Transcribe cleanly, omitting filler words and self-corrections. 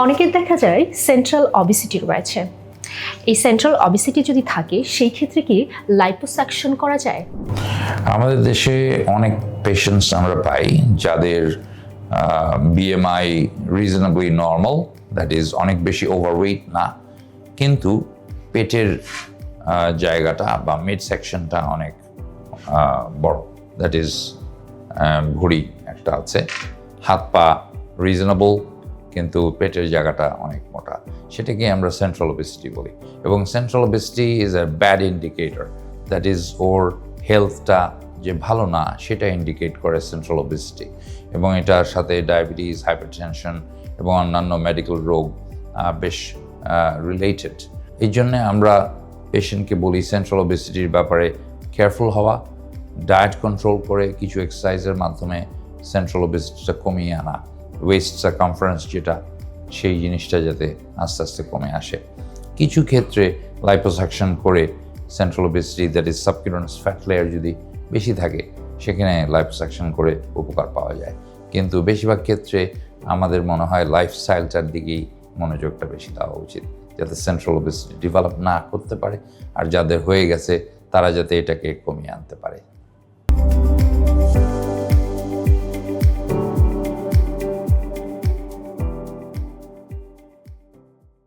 অনেকের দেখা যায় সেন্ট্রাল অবিসিটি রয়েছে। এই সেন্ট্রাল অবিসিটি যদি থাকে সেই ক্ষেত্রে কি লাইপোসাকশন করা যায়? আমাদের দেশে অনেক পেশেন্টস আমরা পাই যাদের BMI reasonably normal, that is অনেক বেশি ওভারওয়েট না, কিন্তু পেটের জায়গাটা বা মিড সেকশনটা অনেক বড়, দ্যাট ইজ ভুঁড়ি একটা আছে, হাত পা রিজনেবল কিন্তু পেটের জায়গাটা অনেক মোটা, সেটাকে আমরা সেন্ট্রাল ওবেসিটি বলি। এবং central obesity is a bad indicator, that is ওর হেলথটা যে ভালো না সেটা ইন্ডিকেট করে সেন্ট্রাল ওবেসিটি। এবং এটার সাথে ডায়াবেটিস, হাইপারটেনশন এবং অন্যান্য মেডিকেল রোগ বেশ রিলেটেড। এই জন্যে আমরা পেশেন্টকে বলি সেন্ট্রাল ওবেসিটির ব্যাপারে কেয়ারফুল হওয়া, ডায়েট কন্ট্রোল করে কিছু এক্সারসাইজের মাধ্যমে সেন্ট্রাল ওবেসিটিটা কমিয়ে আনা, ওয়েস্ট সার্কামফারেন্স যেটা, সেই জিনিসটা যাতে আস্তে আস্তে কমে আসে। কিছু ক্ষেত্রে লাইপোসাকশন করে central obesity, that is subcutaneous fat layer যদি বেশি থাকে সেখানে লাইপোসাকশন করে উপকার পাওয়া যায়। কিন্তু বেশিরভাগ ক্ষেত্রে আমাদের মনে হয় লাইফস্টাইলটার দিকেই মনোযোগটা বেশি দেওয়া উচিত, যাতে সেন্ট্রাল ওবেসিটি ডেভেলপ না করতে পারে আর যাদের হয়ে গেছে তারা যাতে এটাকে কমিয়ে আনতে পারে।